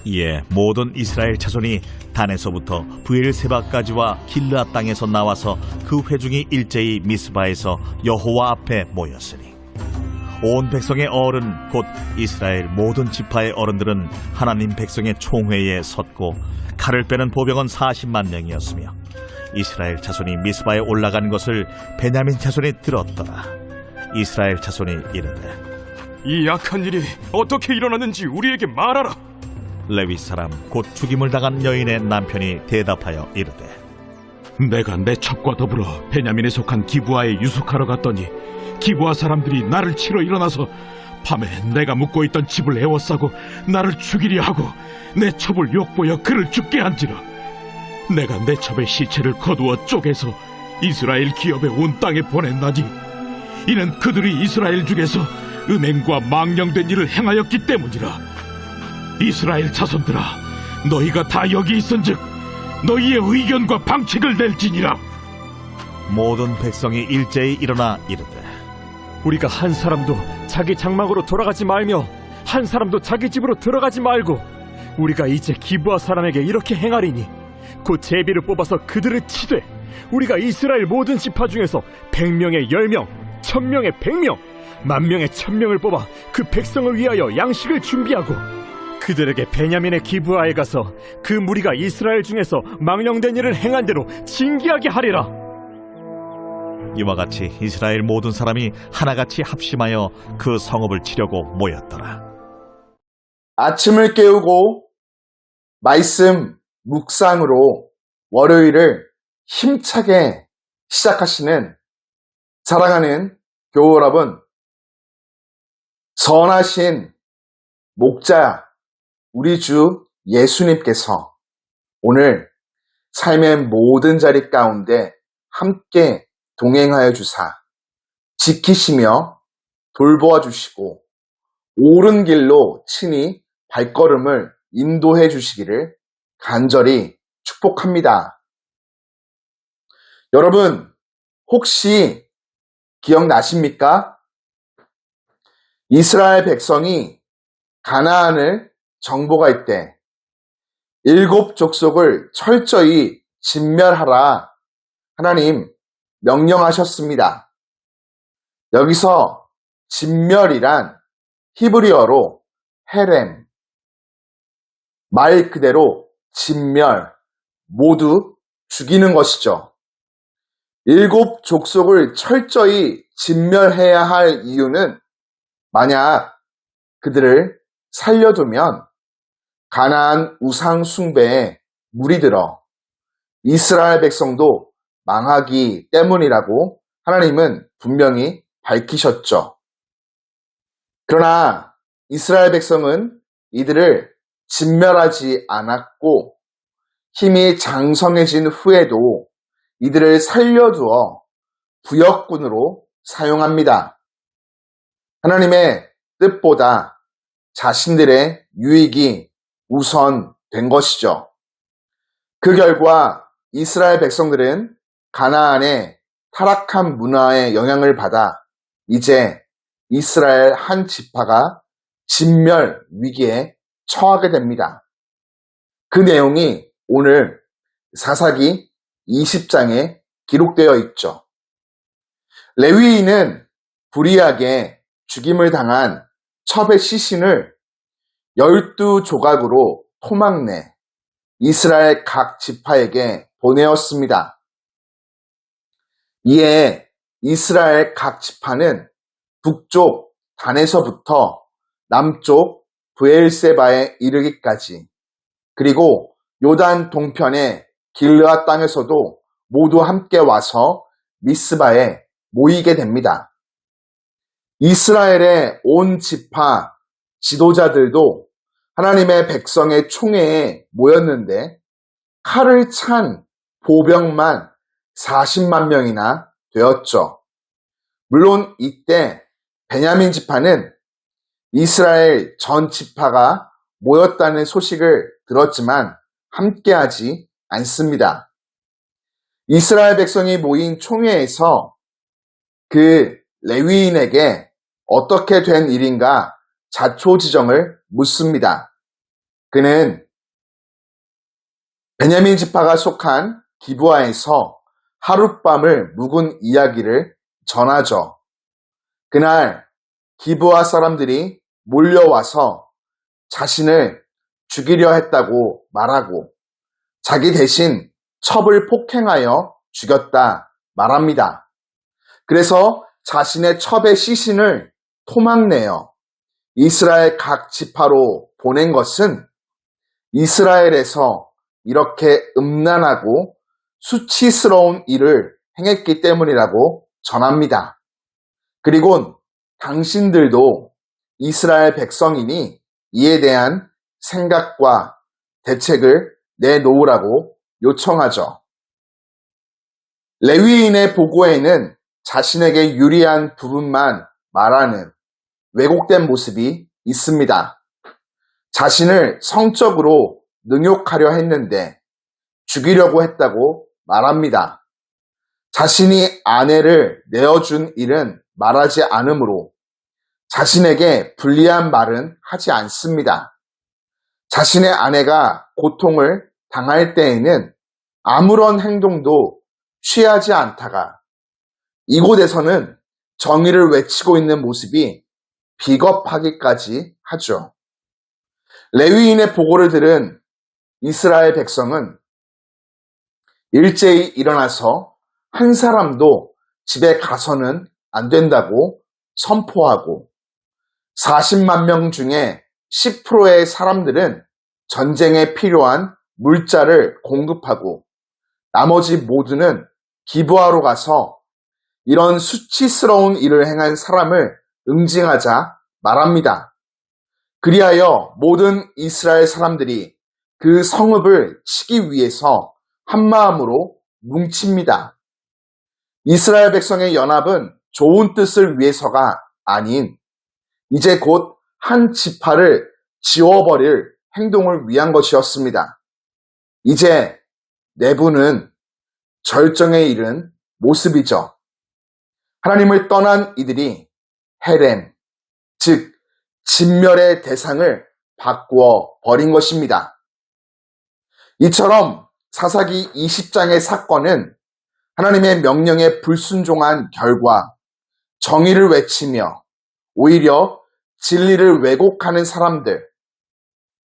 이에 모든 이스라엘 자손이 단에서부터 브엘세바까지와 길르앗 땅에서 나와서 그 회중이 일제히 미스바에서 여호와 앞에 모였으니 온 백성의 어른 곧 이스라엘 모든 지파의 어른들은 하나님 백성의 총회에 섰고 칼을 빼는 보병은 40만 명이었으며 이스라엘 자손이 미스바에 올라간 것을 베냐민 자손이 들었더라. 이스라엘 자손이 이르되 이 악한 일이 어떻게 일어났는지 우리에게 말하라. 레위 사람 곧 죽임을 당한 여인의 남편이 대답하여 이르되 내가 내 첩과 더불어 베냐민에 속한 기브아에 유숙하러 갔더니 기브아 사람들이 나를 치러 일어나서 밤에 내가 묵고 있던 집을 에워싸고 나를 죽이려 하고 내 첩을 욕보여 그를 죽게 한지라. 내가 내 첩의 시체를 거두어 쪼개서 이스라엘 기업의 온 땅에 보냈나니 이는 그들이 이스라엘 중에서 음행과 망령된 일을 행하였기 때문이라. 이스라엘 자손들아, 너희가 다 여기 있은즉 너희의 의견과 방책을 낼지니라. 모든 백성이 일제히 일어나 이르되 우리가 한 사람도 자기 장막으로 돌아가지 말며 한 사람도 자기 집으로 들어가지 말고 우리가 이제 기브아 사람에게 이렇게 행하리니 곧 제비를 뽑아서 그들을 치되 우리가 이스라엘 모든 지파 중에서 100명에 10명, 1000명에 100명, 10,000명에 1000명을 뽑아 그 백성을 위하여 양식을 준비하고 그들에게 베냐민의 기브아에 가서 그 무리가 이스라엘 중에서 망령된 일을 행한 대로 징계하게 하리라. 이와 같이 이스라엘 모든 사람이 하나같이 합심하여 그 성읍을 치려고 모였더라. 아침을 깨우고 말씀 묵상으로 월요일을 힘차게 시작하시는 사랑하는 교우 여러분, 선하신 목자 우리 주 예수님께서 오늘 삶의 모든 자리 가운데 함께 동행하여 주사 지키시며 돌보아 주시고 옳은 길로 친히 발걸음을 인도해 주시기를 간절히 축복합니다. 여러분, 혹시 기억나십니까? 이스라엘 백성이 가나안을 정복할 때 7 족속을 철저히 진멸하라 하나님 명령하셨습니다. 여기서 진멸이란 히브리어로 헤렘, 말 그대로 진멸, 모두 죽이는 것이죠. 7 족속을 철저히 진멸해야 할 이유는 만약 그들을 살려두면 가나안 우상 숭배에 물이 들어 이스라엘 백성도 망하기 때문이라고 하나님은 분명히 밝히셨죠. 그러나 이스라엘 백성은 이들을 진멸하지 않았고 힘이 장성해진 후에도 이들을 살려두어 부역군으로 사용합니다. 하나님의 뜻보다 자신들의 유익이 우선된 것이죠. 그 결과 이스라엘 백성들은 가나안의 타락한 문화의 영향을 받아 이제 이스라엘 한 지파가 진멸 위기에 처하게 됩니다. 그 내용이 오늘 사사기 20장에 기록되어 있죠. 레위인은 불의하게 죽임을 당한 첩의 시신을 12조각으로 토막내 이스라엘 각 지파에게 보내었습니다. 이에 이스라엘 각 지파는 북쪽 단에서부터 남쪽 브엘세바에 이르기까지 그리고 요단 동편의 길르앗 땅에서도 모두 함께 와서 미스바에 모이게 됩니다. 이스라엘의 온 지파 지도자들도 하나님의 백성의 총회에 모였는데 칼을 찬 보병만 40만 명이나 되었죠. 물론 이때 베냐민 지파는 이스라엘 전 지파가 모였다는 소식을 들었지만 함께하지 않습니다. 이스라엘 백성이 모인 총회에서 그 레위인에게 어떻게 된 일인가 자초지정을 묻습니다. 그는 베냐민 지파가 속한 기브아에서 하룻밤을 묵은 이야기를 전하죠. 그날 기브아 사람들이 몰려와서 자신을 죽이려 했다고 말하고 자기 대신 첩을 폭행하여 죽였다 말합니다. 그래서 자신의 첩의 시신을 토막내어 이스라엘 각 지파로 보낸 것은 이스라엘에서 이렇게 음란하고 수치스러운 일을 행했기 때문이라고 전합니다. 그리고 당신들도 이스라엘 백성이니 이에 대한 생각과 대책을 내놓으라고 요청하죠. 레위인의 보고에는 자신에게 유리한 부분만 말하는 왜곡된 모습이 있습니다. 자신을 성적으로 능욕하려 했는데 죽이려고 했다고 말합니다. 자신이 아내를 내어준 일은 말하지 않으므로 자신에게 불리한 말은 하지 않습니다. 자신의 아내가 고통을 당할 때에는 아무런 행동도 취하지 않다가 이곳에서는 정의를 외치고 있는 모습이 비겁하기까지 하죠. 레위인의 보고를 들은 이스라엘 백성은 일제히 일어나서 한 사람도 집에 가서는 안 된다고 선포하고 40만 명 중에 10%의 사람들은 전쟁에 필요한 물자를 공급하고 나머지 모두는 기브아로 가서 이런 수치스러운 일을 행한 사람을 응징하자 말합니다. 그리하여 모든 이스라엘 사람들이 그 성읍을 치기 위해서 한마음으로 뭉칩니다. 이스라엘 백성의 연합은 좋은 뜻을 위해서가 아닌 이제 곧 한 지파를 지워버릴 행동을 위한 것이었습니다. 이제 내부는 절정에 이른 모습이죠. 하나님을 떠난 이들이 헤렘, 즉 진멸의 대상을 바꾸어 버린 것입니다. 이처럼 사사기 20장의 사건은 하나님의 명령에 불순종한 결과 정의를 외치며 오히려 진리를 왜곡하는 사람들,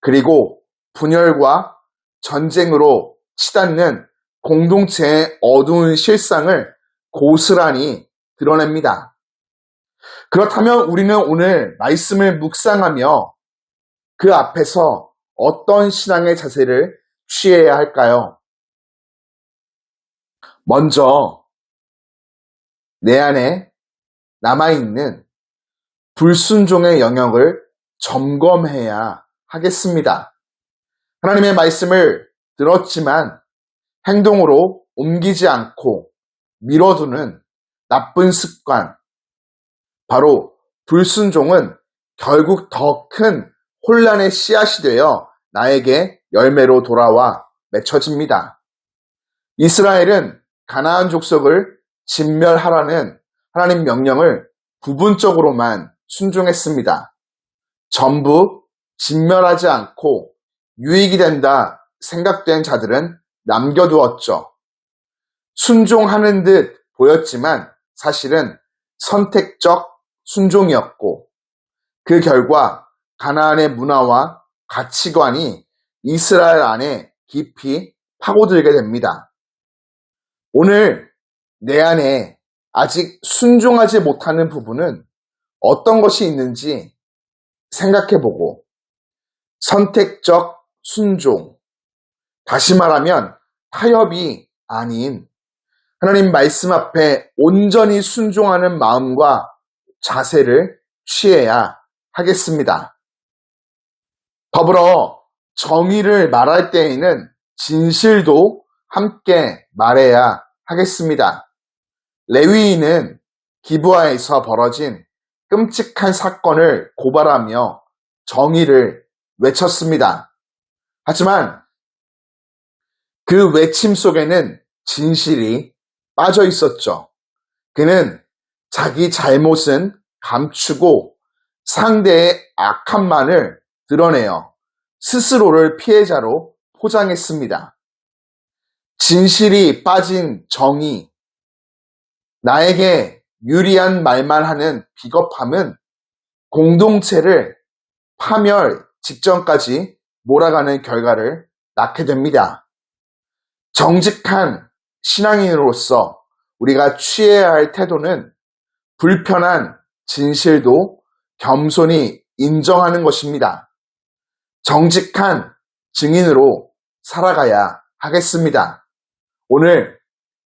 그리고 분열과 전쟁으로 치닫는 공동체의 어두운 실상을 고스란히 드러냅니다. 그렇다면 우리는 오늘 말씀을 묵상하며 그 앞에서 어떤 신앙의 자세를 취해야 할까요? 먼저 내 안에 남아있는 불순종의 영역을 점검해야 하겠습니다. 하나님의 말씀을 들었지만 행동으로 옮기지 않고 미뤄두는 나쁜 습관, 바로 불순종은 결국 더 큰 혼란의 씨앗이 되어 나에게 열매로 돌아와 맺혀집니다. 이스라엘은 가나안 족속을 진멸하라는 하나님 명령을 부분적으로만 순종했습니다. 전부 진멸하지 않고 유익이 된다 생각된 자들은 남겨두었죠. 순종하는 듯 보였지만 사실은 선택적 순종이었고 그 결과 가나안의 문화와 가치관이 이스라엘 안에 깊이 파고들게 됩니다. 오늘 내 안에 아직 순종하지 못하는 부분은 어떤 것이 있는지 생각해보고 선택적 순종, 다시 말하면 타협이 아닌 하나님 말씀 앞에 온전히 순종하는 마음과 자세를 취해야 하겠습니다. 더불어 정의를 말할 때에는 진실도 함께 말해야 하겠습니다. 레위인은 기브아에서 벌어진 끔찍한 사건을 고발하며 정의를 외쳤습니다. 하지만 그 외침 속에는 진실이 빠져 있었죠. 그는 자기 잘못은 감추고 상대의 악함만을 드러내어 스스로를 피해자로 포장했습니다. 진실이 빠진 정의, 나에게 유리한 말만 하는 비겁함은 공동체를 파멸 직전까지 몰아가는 결과를 낳게 됩니다. 정직한 신앙인으로서 우리가 취해야 할 태도는 불편한 진실도 겸손히 인정하는 것입니다. 정직한 증인으로 살아가야 하겠습니다. 오늘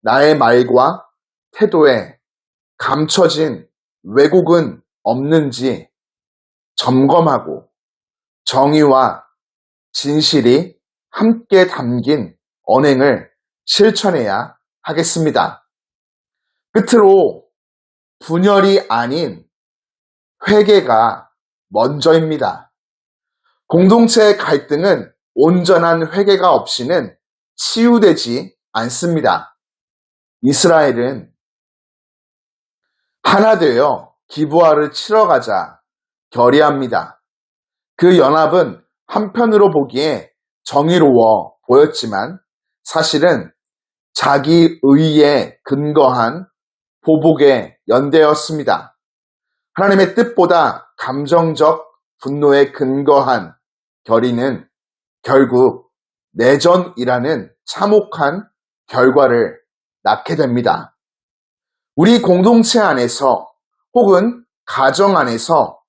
나의 말과 태도에 감춰진 왜곡은 없는지 점검하고 정의와 진실이 함께 담긴 언행을 실천해야 하겠습니다. 끝으로 분열이 아닌 회개가 먼저입니다. 공동체의 갈등은 온전한 회개가 없이는 치유되지 않습니다. 이스라엘은 하나 되어 기브아를 치러 가자 결의합니다. 그 연합은 한편으로 보기에 정의로워 보였지만 사실은 자기 의에 근거한 보복의 연대였습니다. 하나님의 뜻보다 감정적 분노에 근거한 결의는 결국 내전이라는 참혹한 결과를 낳게 됩니다. 우리 공동체 안에서 혹은 가정 안에서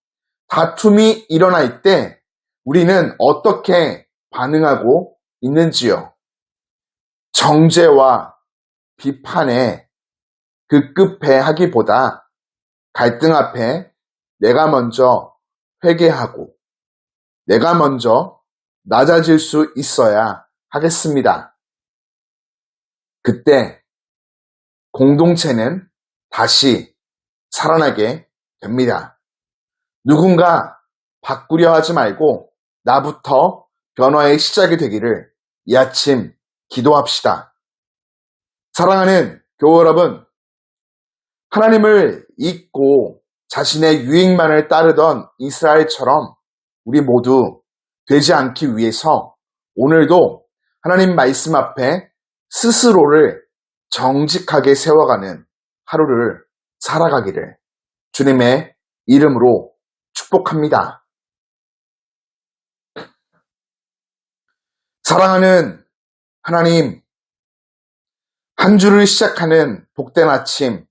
다툼이 일어날 때 우리는 어떻게 반응하고 있는지요? 정죄와 비판에 급급해하기보다 갈등 앞에 내가 먼저 회개하고 내가 먼저 낮아질 수 있어야 하겠습니다. 그때 공동체는 다시 살아나게 됩니다. 누군가 바꾸려 하지 말고 나부터 변화의 시작이 되기를 이 아침 기도합시다. 사랑하는 교우 여러분, 하나님을 잊고 자신의 유익만을 따르던 이스라엘처럼 우리 모두 되지 않기 위해서 오늘도 하나님 말씀 앞에 스스로를 정직하게 세워가는 하루를 살아가기를 주님의 이름으로 축복합니다. 사랑하는 하나님, 한 주를 시작하는 복된 아침,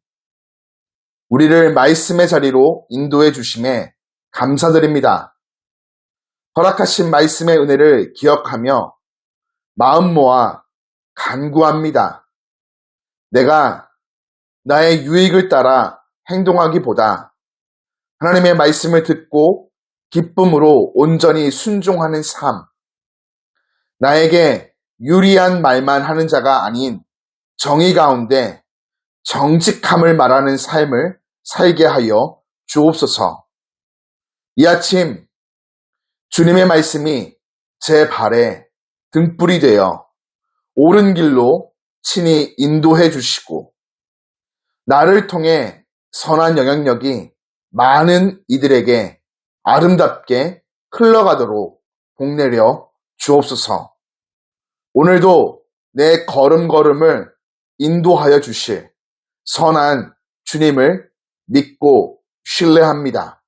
우리를 말씀의 자리로 인도해 주심에 감사드립니다. 허락하신 말씀의 은혜를 기억하며 마음 모아 간구합니다. 내가 나의 유익을 따라 행동하기보다 하나님의 말씀을 듣고 기쁨으로 온전히 순종하는 삶, 나에게 유리한 말만 하는 자가 아닌 정의 가운데 정직함을 말하는 삶을 살게 하여 주옵소서. 이 아침 주님의 말씀이 제 발에 등불이 되어 옳은 길로 친히 인도해 주시고 나를 통해 선한 영향력이 많은 이들에게 아름답게 흘러가도록 복내려 주옵소서. 오늘도 내 걸음걸음을 인도하여 주실 선한 주님을 믿고 신뢰합니다.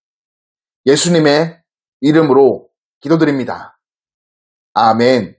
예수님의 이름으로 기도드립니다. 아멘.